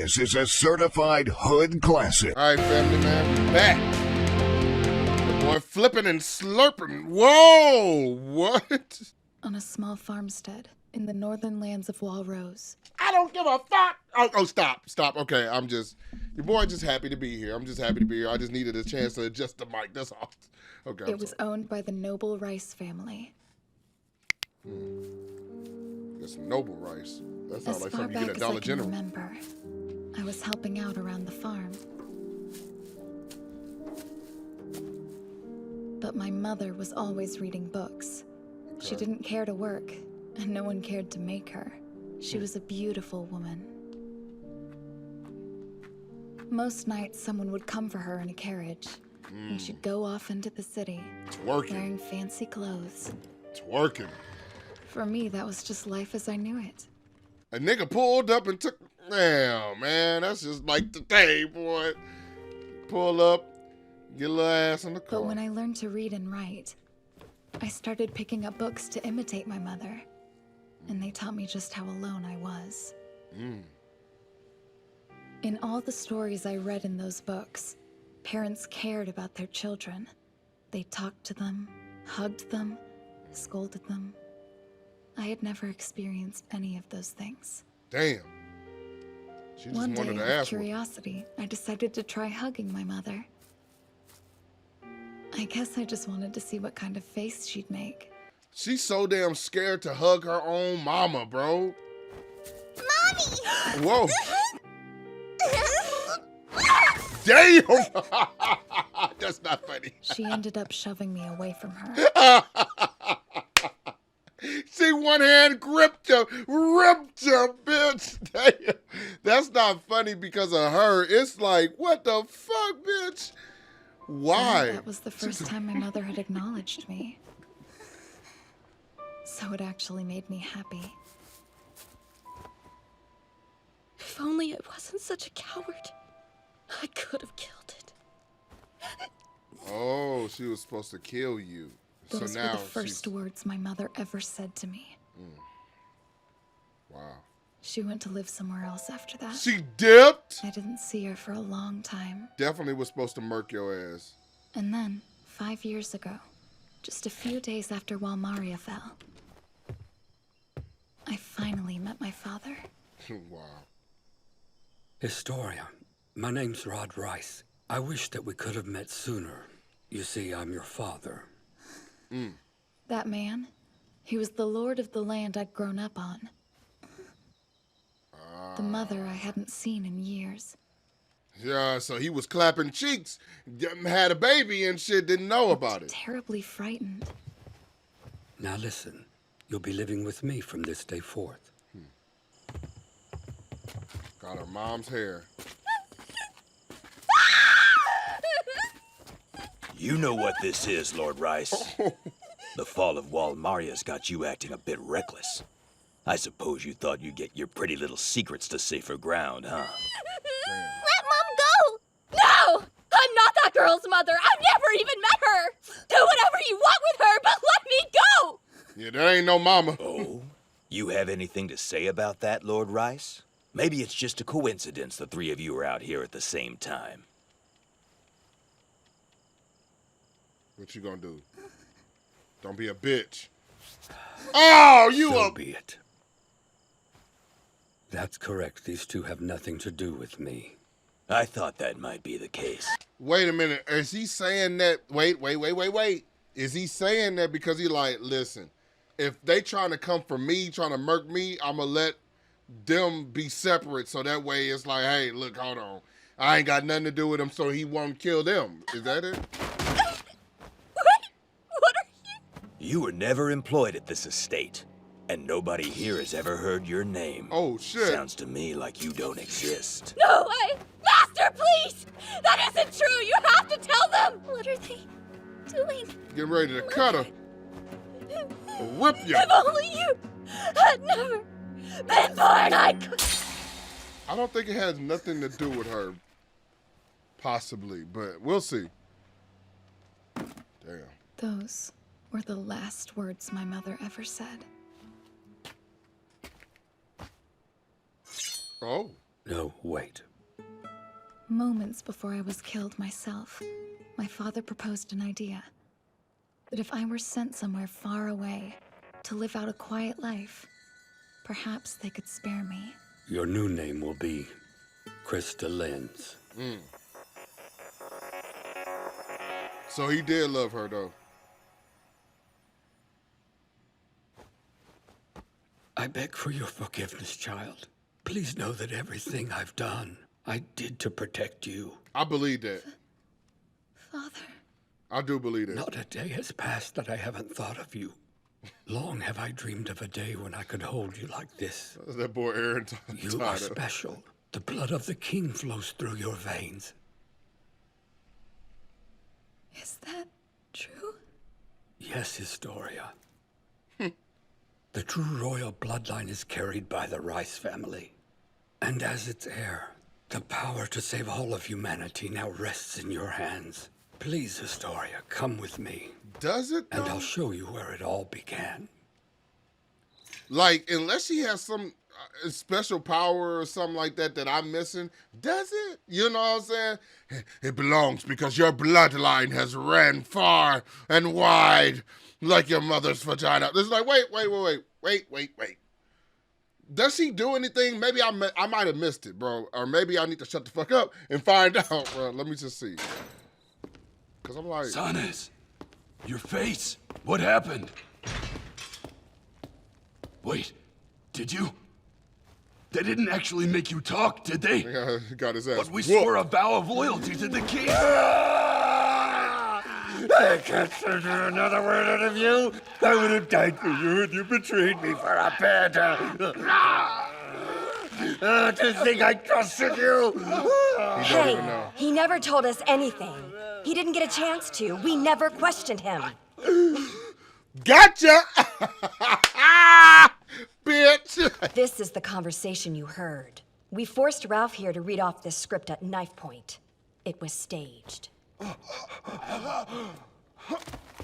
This is a certified hood classic. All right, family man, back. The boy flipping and slurping. Whoa, what? On a small farmstead in the northern lands of Walrose. I don't give a fuck. Oh, stop. Okay, your boy just happy to be here. I'm just happy to be here. I just needed a chance to adjust the mic. That's all. Okay. It was owned by the noble Reiss family. That's noble rice. That sounds like something you get at Dollar General. As far back as I can remember, I was helping out around the farm. But my mother was always reading books. Okay. She didn't care to work, and no one cared to make her. She was a beautiful woman. Most nights, someone would come for her in a carriage, and she'd go off into the city, wearing fancy clothes. Twerking. For me, that was just life as I knew it. A nigga pulled up and took. Damn, man, that's just like today, boy. Pull up, get a little ass in the car. But when I learned to read and write, I started picking up books to imitate my mother, and they taught me just how alone I was. In all the stories I read in those books, parents cared about their children. They talked to them, hugged them, scolded them. I had never experienced any of those things. Damn. She just One wanted day, to out ask of curiosity, I decided to try hugging my mother. I guess I just wanted to see what kind of face she'd make. She's so damn scared to hug her own mama, bro. Mommy! Whoa. Damn! That's not funny. She ended up shoving me away from her. See, one hand ripped you, bitch. Damn. That's not funny because of her. It's like, what the fuck, bitch? Why? That was the first time my mother had acknowledged me. So it actually made me happy. If only I wasn't such a coward, I could have killed it. Oh, she was supposed to kill you. Those So were now the first words my mother ever said to me. Wow. She went to live somewhere else after that. She dipped? I didn't see her for a long time. Definitely was supposed to murk your ass. And then, 5 years ago, just a few days after Walmaria fell, I finally met my father. Wow. Historia, my name's Rod Reiss. I wish that we could have met sooner. You see, I'm your father. That man, he was the lord of the land I'd grown up on. The mother I hadn't seen in years. Yeah, so he was clapping cheeks, had a baby and shit, didn't know about it. Terribly frightened. Now listen, you'll be living with me from this day forth. Got her mom's hair. You know what this is, Lord Reiss. The fall of Walmaria's got you acting a bit reckless. I suppose you thought you'd get your pretty little secrets to safer ground, huh? Let Mom go! No! I'm not that girl's mother. I've never even met her. Do whatever you want with her, but let me go! Yeah, that ain't no mama. Oh? You have anything to say about that, Lord Reiss? Maybe it's just a coincidence the three of you are out here at the same time. What you gonna do? Don't be a bitch. Oh, you So a... be it. That's correct. These two have nothing to do with me. I thought that might be the case. Wait a minute. Is he saying that? Wait. Is he saying that because he like, listen, if they trying to come for me, trying to murk me, I'm going to let them be separate. So that way it's like, hey, look, hold on. I ain't got nothing to do with them, so he won't kill them. Is that it? What are you? You were never employed at this estate, and nobody here has ever heard your name. Oh, shit. Sounds to me like you don't exist. No way! Master, please! That isn't true! You have to tell them! What are they doing? Getting ready to cut her. Rip you. If only you had never been born, I could... I don't think it has nothing to do with her. Possibly, but we'll see. Damn. Those were the last words my mother ever said. Oh. No, wait. Moments before I was killed myself, my father proposed an idea. That if I were sent somewhere far away to live out a quiet life, perhaps they could spare me. Your new name will be Krista Lenz. So he did love her, though. I beg for your forgiveness, child. Please know that everything I've done, I did to protect you. I believe that. Father. I do believe that. Not a day has passed that I haven't thought of you. Long have I dreamed of a day when I could hold you like this. That boy Aaron. You are special. The blood of the king flows through your veins. Is that true? Yes, Historia. The true royal bloodline is carried by the Reiss family. And as its heir, the power to save all of humanity now rests in your hands. Please, Historia, come with me. Does it, though? And I'll show you where it all began. Like, unless she has some special power or something like that that I'm missing, does it? You know what I'm saying? It belongs because your bloodline has ran far and wide like your mother's vagina. It's like, wait. Does she do anything? Maybe I might have missed it, bro. Or maybe I need to shut the fuck up and find out, bro. Let me just see. Because I'm like... Sanas, your face. What happened? Wait, did you? They didn't actually make you talk, did they? Yeah, he got his ass. But we swore a vow of loyalty to the king. I can't say another word out of you. I would have died for you and you betrayed me for a bed. To think I trusted you. Hey, he never told us anything. He didn't get a chance to. We never questioned him. Gotcha! Bitch! This is the conversation you heard. We forced Ralph here to read off this script at knife point. It was staged.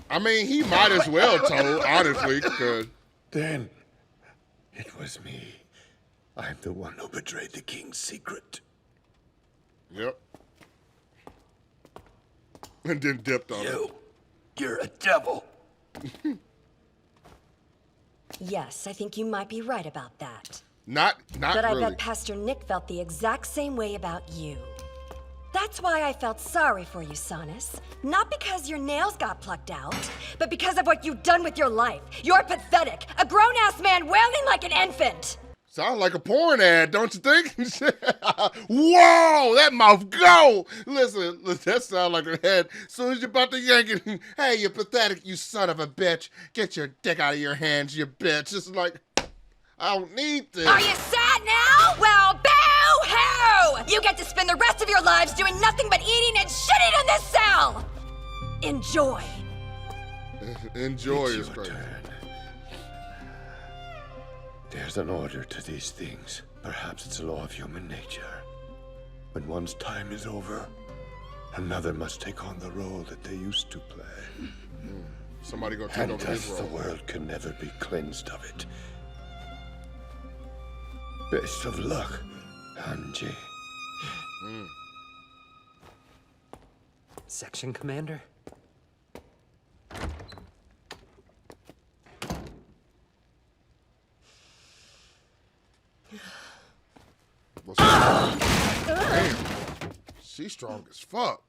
I mean, he might as well told, honestly, because... Then, it was me. I'm the one who betrayed the king's secret. Yep. And then dipped on it. You're a devil. Yes, I think you might be right about that. Not But really. I bet Pastor Nick felt the exact same way about you. That's why I felt sorry for you, Sanas. Not because your nails got plucked out, but because of what you've done with your life. You're pathetic. A grown-ass man wailing like an infant. Sounds like a porn ad, don't you think? Whoa, that mouth go! Listen, that sounds like a head. As soon as you're about to yank it, hey, you pathetic, you son of a bitch. Get your dick out of your hands, you bitch. It's like, I don't need this. Are you sad now? Well, boo-hoo! You get to spend the rest of your lives doing nothing but eating and shitting in this cell! Enjoy. Enjoy is Your crazy. turn. There's an order to these things. Perhaps it's a law of human nature. When one's time is over, another must take on the role that they used to play. Somebody gonna take And over his thus the role. world can never be cleansed of it. Best of luck, Angie. Section Commander? What's up? Damn. She's strong as fuck.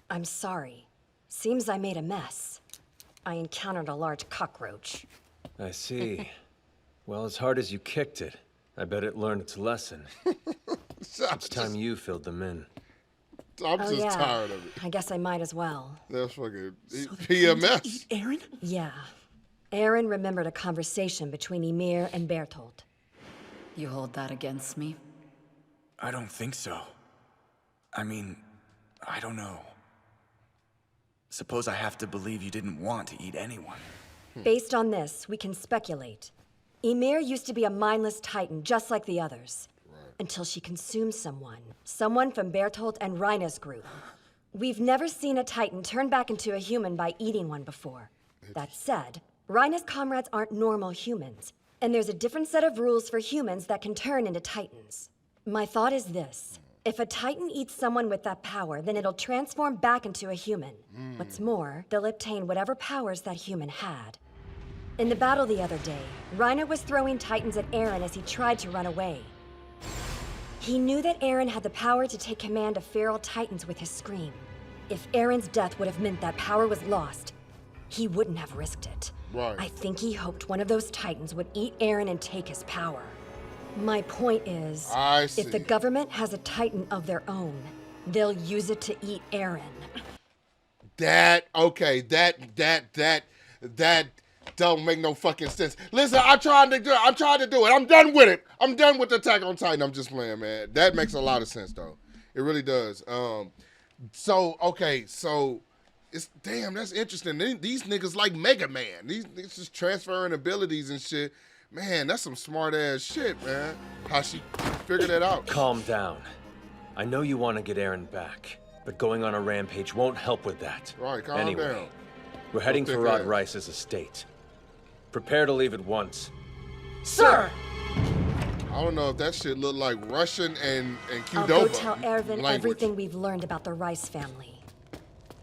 I'm sorry. Seems I made a mess. I encountered a large cockroach. I see. Well, as hard as you kicked it, I bet it learned its lesson. It's time you filled them in. I'm just tired of it. I guess I might as well. That's fucking PMS. Aaron? Yeah. Aaron remembered a conversation between Ymir and Bertolt. You hold that against me? I don't think so. I mean, I don't know. Suppose I have to believe you didn't want to eat anyone. Based on this, we can speculate. Ymir used to be a mindless titan, just like the others. Until she consumed someone. Someone from Bertolt and Reina's group. We've never seen a titan turn back into a human by eating one before. That said, Reina's comrades aren't normal humans. And there's a different set of rules for humans that can turn into Titans. My thought is this. If a Titan eats someone with that power, then it'll transform back into a human. What's more, they'll obtain whatever powers that human had. In the battle the other day, Reiner was throwing Titans at Eren as he tried to run away. He knew that Eren had the power to take command of feral Titans with his scream. If Eren's death would have meant that power was lost, he wouldn't have risked it. Right. I think he hoped one of those Titans would eat Eren and take his power. My point is, I see. if the government has a Titan of their own, they'll use it to eat Eren. That don't make no fucking sense. Listen, I'm trying to do it. I'm done with it. I'm done with the Attack on Titan. I'm just playing, man. That makes a lot of sense, though. It really does. So it's damn, that's interesting. These niggas like Mega Man. These just transferring abilities and shit. Man, that's some smart ass shit, man. How she figured that out. Calm down. I know you want to get Eren back, but going on a rampage won't help with that. Right, calm anyway, down. We're heading Don't for think Rod that. Reiss's estate. Prepare to leave at once. Sir! I don't know if that shit look like Russian and Qdoba. I'll go tell Erwin language. everything we've learned about the Reiss family.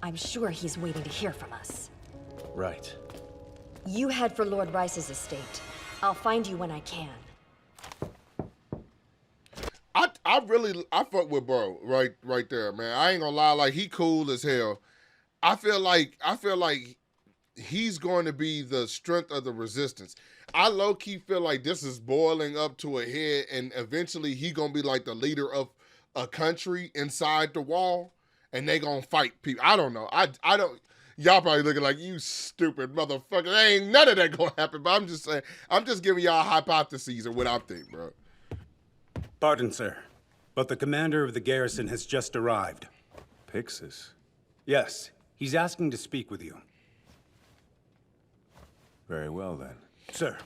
I'm sure he's waiting to hear from us. Right. You head for Lord Reiss's estate. I'll find you when I can. I fuck with bro right there, man. I ain't gonna lie, like he cool as hell. I feel like he's going to be the strength of the resistance. I low-key feel like this is boiling up to a head, and eventually he gonna be like the leader of a country inside the wall, and they gonna fight people. I don't know. I don't. Y'all probably looking like, you stupid motherfucker. There ain't none of that gonna happen, but I'm just saying, I'm just giving y'all hypotheses of what I think, bro. Pardon, sir, but the commander of the garrison has just arrived. Pixis. Yes, he's asking to speak with you. Very well, then. Sir.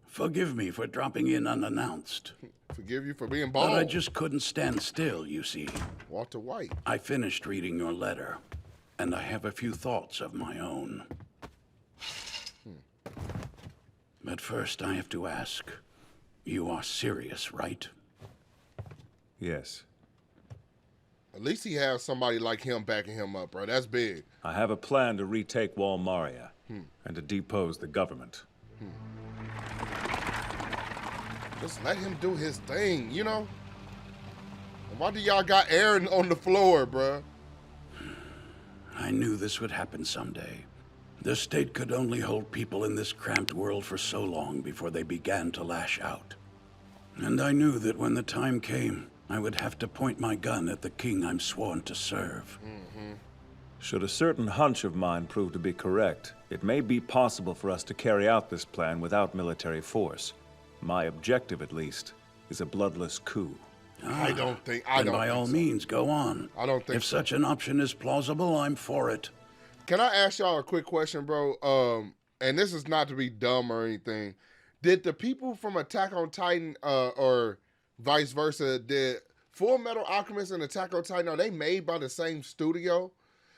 Forgive me for dropping in unannounced. Forgive you for being bald. But I just couldn't stand still, you see. Walter White. I finished reading your letter, and I have a few thoughts of my own. But first, I have to ask, you are serious, right? Yes. At least he has somebody like him backing him up, bro. That's big. I have a plan to retake Wall Maria and to depose the government. Just let him do his thing, you know? Why do y'all got Eren on the floor, bro? I knew this would happen someday. The state could only hold people in this cramped world for so long before they began to lash out. And I knew that when the time came, I would have to point my gun at the king I'm sworn to serve. Should a certain hunch of mine prove to be correct, it may be possible for us to carry out this plan without military force. My objective, at least, is a bloodless coup. I don't think by all means, go on. I don't think If such an option is plausible, I'm for it. Can I ask y'all a quick question, bro? And this is not to be dumb or anything. Did the people from Attack on Titan, or vice versa, did Full Metal Alchemist and Attack on Titan, are they made by the same studio?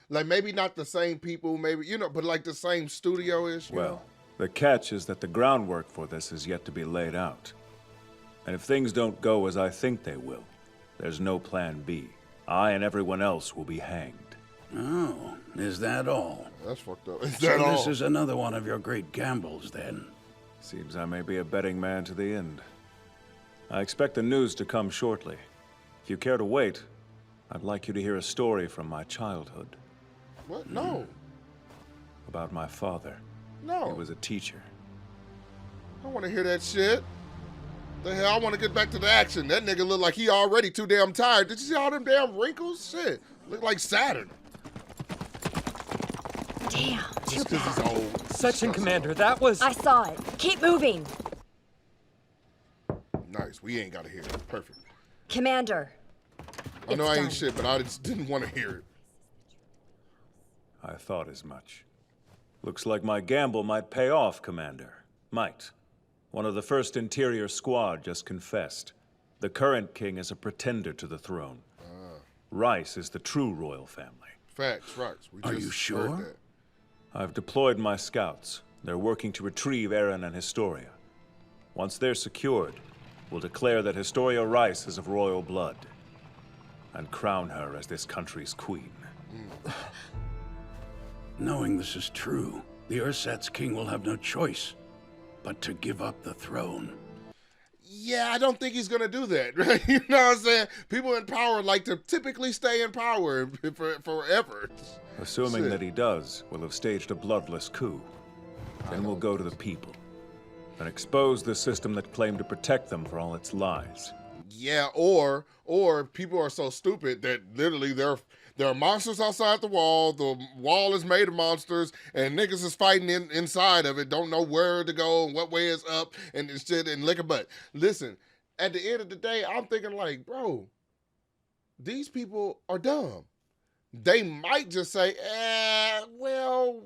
Like, maybe not the same people, maybe, you know, but like the same studio-ish, you know? Well, the catch is that the groundwork for this is yet to be laid out. And if things don't go as I think they will, there's no plan B. I and everyone else will be hanged. Oh, is that all? That's fucked up. Is So that all? this is another one of your great gambles, then? Seems I may be a betting man to the end. I expect the news to come shortly. If you care to wait, I'd like you to hear a story from my childhood. What? No. About my father. No. He was a teacher. I want to hear that shit. The hell, I want to get back to the action. That nigga look like he already too damn tired. Did you see all them damn wrinkles? Shit. Look like Saturn. Damn, too Just because he's bad. old. Section Commander, that was... I saw it. Keep moving. Nice. We ain't got to hear it. Perfect. Commander. I know It's I ain't done. shit, but I just didn't want to hear it. I thought as much. Looks like my gamble might pay off, Commander. Might. One of the first Interior Squad just confessed. The current king is a pretender to the throne. Reiss is the true royal family. Facts. We Are just you heard sure? that. I've deployed my scouts. They're working to retrieve Erwin and Historia. Once they're secured, we'll declare that Historia Reiss is of royal blood and crown her as this country's queen. Knowing this is true, the Ursat's king will have no choice but to give up the throne. Yeah, I don't think he's gonna do that. Right? You know what I'm saying? People in power like to typically stay in power for forever. Assuming that he does, we'll have staged a bloodless coup. Then we'll go to the people and expose the system that claimed to protect them for all its lies. Yeah, or people are so stupid that literally there are monsters outside the wall is made of monsters, and niggas is fighting inside of it, don't know where to go and what way is up and shit and lick a butt. Listen, at the end of the day, I'm thinking like, bro, these people are dumb. They might just say, well,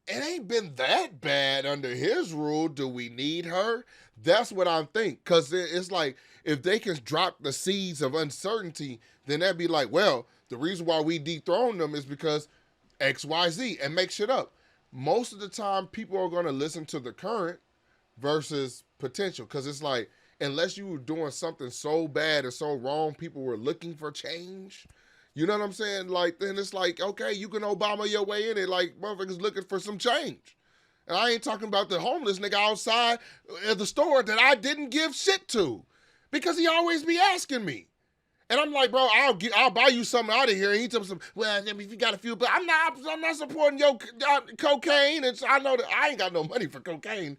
it ain't been that bad under his rule. Do we need her? That's what I'm thinking. Because it's like, if they can drop the seeds of uncertainty, then that'd be like, well, the reason why we dethrone them is because X, Y, Z, and make shit up. Most of the time, people are going to listen to the current versus potential. Because it's like, unless you were doing something so bad or so wrong, people were looking for change. You know what I'm saying? Like, then it's like, okay, you can Obama your way in it. Like, motherfuckers looking for some change. And I ain't talking about the homeless nigga outside at the store that I didn't give shit to because he always be asking me. And I'm like, bro, I'll buy you something out of here. And he tells me, well, if you got a few, but I'm not supporting your cocaine. And I know that I ain't got no money for cocaine.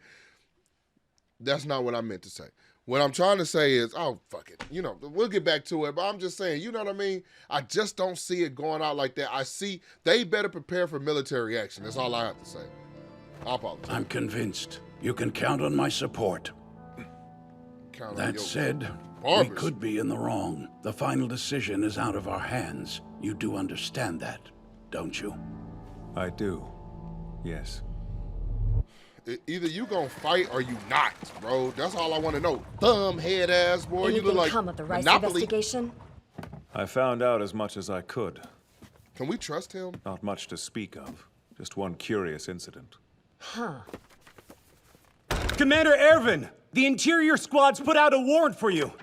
That's not what I meant to say. What I'm trying to say is, oh, fuck it. You know, we'll get back to it, but I'm just saying, you know what I mean? I just don't see it going out like that. I see they better prepare for military action. That's all I have to say. I apologize. I'm convinced. You can count on my support. That said, we could be in the wrong. The final decision is out of our hands. You do understand that, don't you? I do. Yes. Either you gonna fight or you not, bro. That's all I want to know. Thumb head ass boy. Anything you look like come of the Reiss Monopoly. investigation? I found out as much as I could. Can we trust him? Not much to speak of. Just one curious incident. Huh. Commander Erwin! The Interior Squad's put out a warrant for you.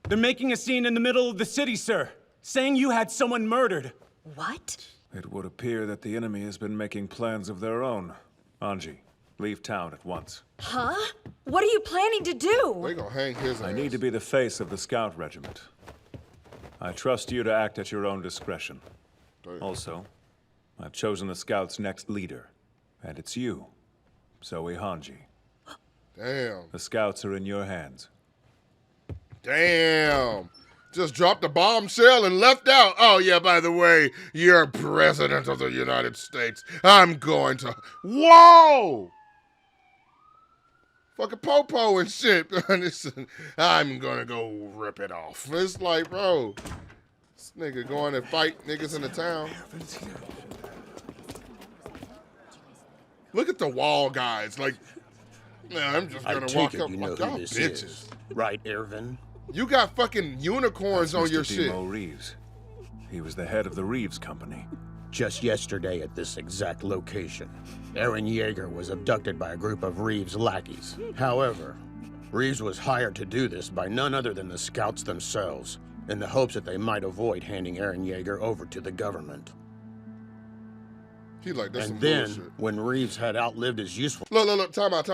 They're making a scene in the middle of the city, sir, saying you had someone murdered. What? It would appear that the enemy has been making plans of their own. Anji, leave town at once. Huh? What are you planning to do? They gonna hang his ass. I need to be the face of the scout regiment. I trust you to act at your own discretion. Also, I've chosen the scout's next leader, and it's you, Zoe Hanji. Damn. The scouts are in your hands. Damn. Just dropped a bombshell and left out. Oh, yeah, by the way, you're president of the United States. I'm going to... Whoa! Fucking Popo and shit. I'm going to go rip it off. It's like, bro, this nigga going and fight niggas in the town. Look at the wall guys. Like, man, I'm just going to walk up like, y'all bitches. Right, Erwin? You got fucking unicorns on your shit. Mr. Reeves. He was the head of the Reeves Company. Just yesterday at this exact location, Erwin Yeager was abducted by a group of Reeves lackeys. However, Reeves was hired to do this by none other than the scouts themselves, in the hopes that they might avoid handing Erwin Yeager over to the government. He like, that's and some then, bullshit. when Reeves had outlived his useful... Look, time out.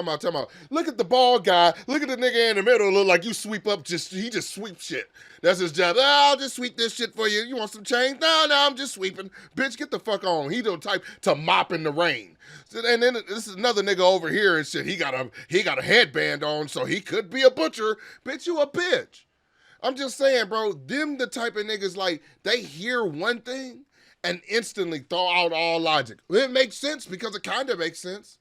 Look at the bald guy. Look at the nigga in the middle. Look like you sweep up, he just sweeps shit. That's his job. I'll just sweep this shit for you. You want some change? No, I'm just sweeping. Bitch, get the fuck on. He the type to mop in the rain. And then this is another nigga over here and shit. He got a headband on, so he could be a butcher. Bitch, you a bitch. I'm just saying, bro, them the type of niggas like, they hear one thing and instantly throw out all logic. It makes sense because it kind of makes sense.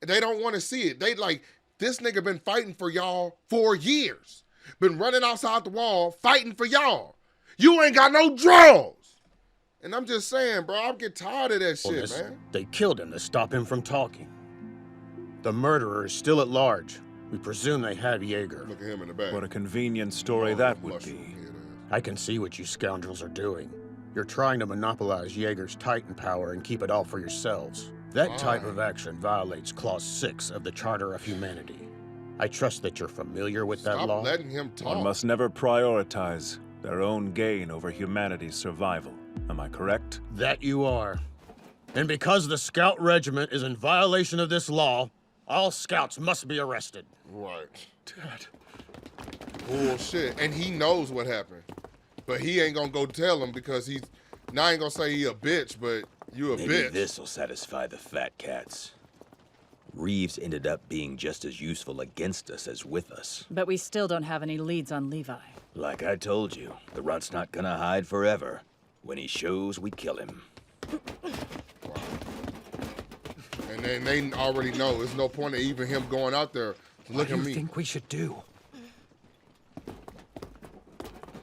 They don't want to see it. They like, this nigga been fighting for y'all for years. Been running outside the wall, fighting for y'all. You ain't got no draws. And I'm just saying, bro, I'm getting tired of that shit, man. They killed him to stop him from talking. The murderer is still at large. We presume they have Yeager. Look at him in the back. What a convenient story that would be. I can see what you scoundrels are doing. You're trying to monopolize Jaeger's Titan power and keep it all for yourselves. That type of action violates Clause 6 of the Charter of Humanity. I trust that you're familiar with that law. Stop letting him talk. One must never prioritize their own gain over humanity's survival. Am I correct? That you are. And because the Scout Regiment is in violation of this law, all Scouts must be arrested. Right. Dad. Bullshit. And he knows what happened. But he ain't gonna go tell him because he's... Now I ain't gonna say he a bitch, but you a Maybe bitch. this'll satisfy the fat cats. Reeves ended up being just as useful against us as with us. But we still don't have any leads on Levi. Like I told you, the runt's not gonna hide forever. When he shows, we kill him. And then they already know. There's no point of even him going out there. Look at me. What do you think we should do?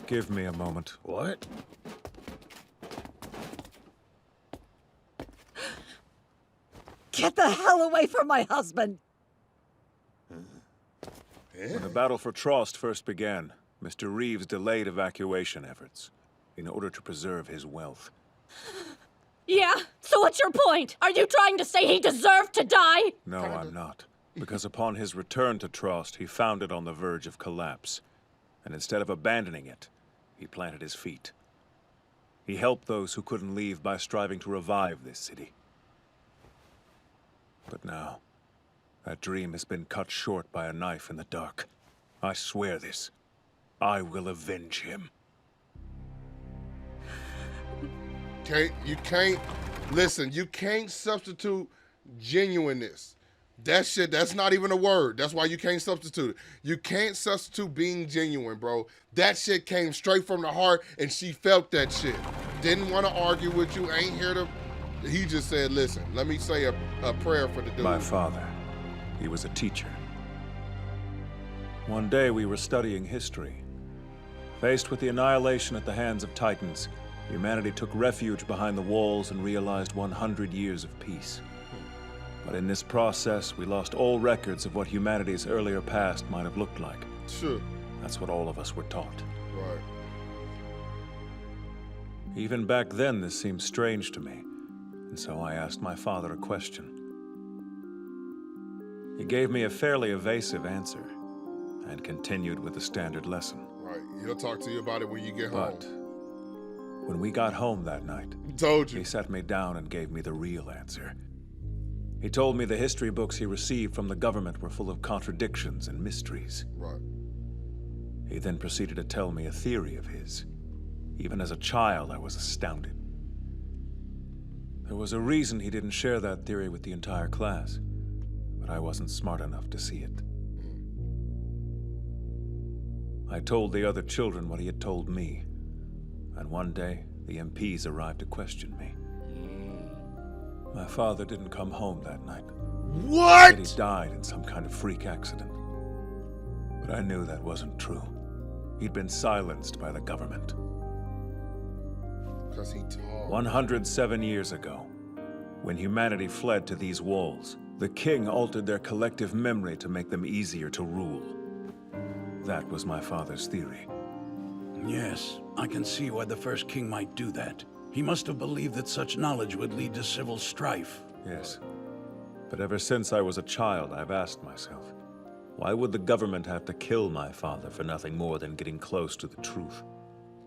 Give me a moment. What? Get the hell away from my husband! When the battle for Trost first began, Mr. Reeves delayed evacuation efforts in order to preserve his wealth. Yeah, so what's your point? Are you trying to say he deserved to die? No, I'm not. Because upon his return to Trost, he found it on the verge of collapse. And instead of abandoning it, he planted his feet. He helped those who couldn't leave by striving to revive this city. But now, that dream has been cut short by a knife in the dark. I swear this. I will avenge him. You can't, listen, you can't substitute genuineness. That shit, that's not even a word. That's why you can't substitute it. You can't substitute being genuine, bro. That shit came straight from the heart, and she felt that shit. Didn't want to argue with you, ain't here to... He just said, listen, let me say a prayer for the dude. My father, he was a teacher. One day we were studying history. Faced with the annihilation at the hands of Titans, humanity took refuge behind the walls and realized 100 years of peace. But in this process, we lost all records of what humanity's earlier past might have looked like. Sure. That's what all of us were taught. Right. Even back then, this seemed strange to me, and so I asked my father a question. He gave me a fairly evasive answer, and continued with the standard lesson. Right, he'll talk to you about it when you get home. But when we got home that night, told you. He sat me down and gave me the real answer. He told me the history books he received from the government were full of contradictions and mysteries. Right. He then proceeded to tell me a theory of his. Even as a child, I was astounded. There was a reason he didn't share that theory with the entire class, but I wasn't smart enough to see it. I told the other children what he had told me, and one day, the MPs arrived to question me. My father didn't come home that night. What? He died in some kind of freak accident. But I knew that wasn't true. He'd been silenced by the government. Because he talked. 107 years ago, when humanity fled to these walls, the king altered their collective memory to make them easier to rule. That was my father's theory. Yes, I can see why the first king might do that. He must have believed that such knowledge would lead to civil strife. Yes. But ever since I was a child, I've asked myself, why would the government have to kill my father for nothing more than getting close to the truth?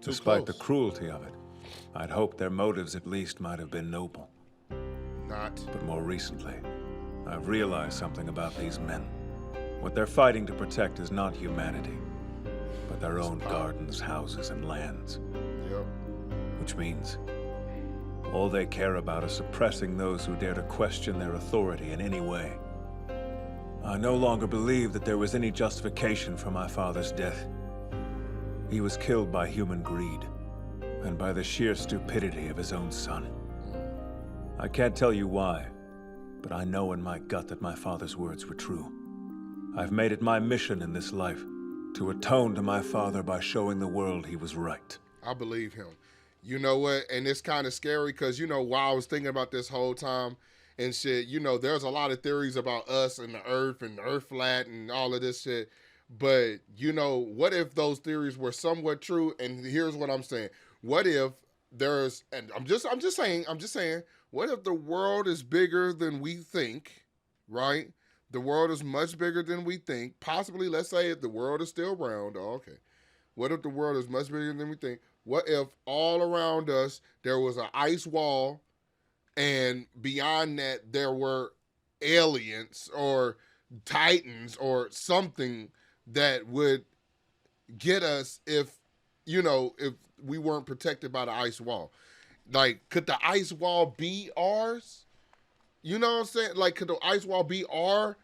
Despite the cruelty of it, I'd hoped their motives at least might have been noble. Not. But more recently, I've realized something about these men. What they're fighting to protect is not humanity, but their own gardens, houses, and lands. Yep. Which means all they care about is suppressing those who dare to question their authority in any way. I no longer believe that there was any justification for my father's death. He was killed by human greed, and by the sheer stupidity of his own son. I can't tell you why, but I know in my gut that my father's words were true. I've made it my mission in this life to atone to my father by showing the world he was right. I believe him. You know what? And it's kind of scary because, you know, while I was thinking about this whole time and shit, you know, there's a lot of theories about us and the earth flat and all of this shit. But, you know, what if those theories were somewhat true? And here's what I'm saying. What if and I'm just saying, what if the world is bigger than we think, right? The world is much bigger than we think. Possibly, let's say if the world is still round, okay. What if the world is much bigger than we think? What if all around us there was an ice wall, and beyond that there were aliens or titans or something that would get us if we weren't protected by the ice wall? Like, could the ice wall be ours? You know what I'm saying? Like, could the ice wall be our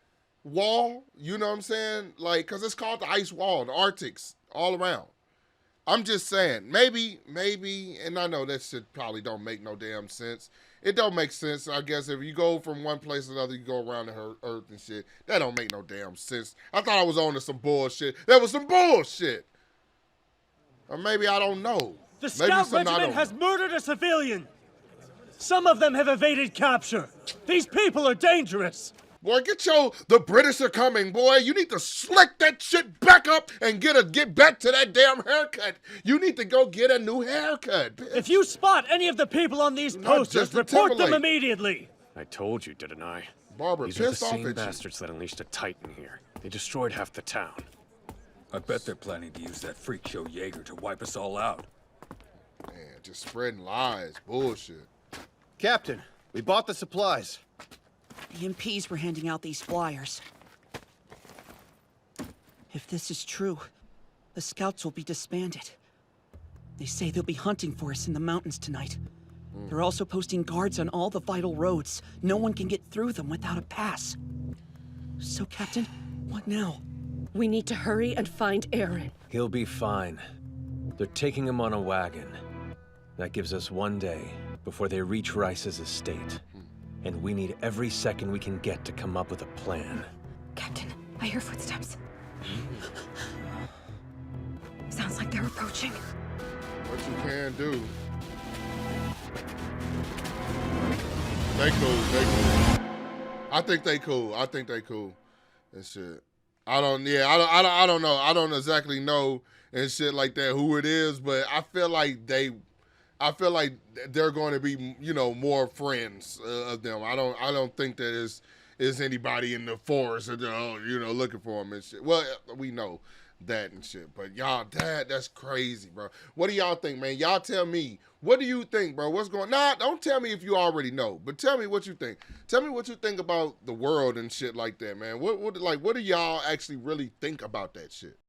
wall? You know what I'm saying? Like, because it's called the ice wall, the Arctic's all around. I'm just saying, maybe, and I know that shit probably don't make no damn sense. It don't make sense, I guess. If you go from one place to another, you go around the earth and shit. That don't make no damn sense. I thought I was on to some bullshit. That was some bullshit. Or maybe I don't know. The Scout Regiment has murdered a civilian. Some of them have evaded capture. These people are dangerous. Boy, the British are coming, boy. You need to slick that shit back up and get back to that damn haircut. You need to go get a new haircut, bitch. If you spot any of the people on these posters, report them immediately. I told you, didn't I? Barbara, These are the pissed off same at bastards that unleashed a Titan here. They destroyed half the town. I bet they're planning to use that freak show Jaeger to wipe us all out. Man, just spreading lies. Bullshit. Captain, we bought the supplies. The MPs were handing out these flyers. If this is true, the Scouts will be disbanded. They say they'll be hunting for us in the mountains tonight. They're also posting guards on all the vital roads. No one can get through them without a pass. So, Captain, what now? We need to hurry and find Erwin. He'll be fine. They're taking him on a wagon. That gives us 1 day before they reach Reiss's estate. And we need every second we can get to come up with a plan. Captain, I hear footsteps. Sounds like they're approaching. What you can do. They cool. I think they cool. And shit. I don't know. I don't exactly know and shit like that who it is, but I feel like they're going to be, more friends of them. I don't think that is anybody in the forest, looking for them and shit. Well, we know that and shit, but y'all, that's crazy, bro. What do y'all think, man? Y'all tell me. What do you think, bro? What's going? Nah, don't tell me if you already know, but tell me what you think. Tell me what you think about the world and shit like that, man. What do y'all actually really think about that shit?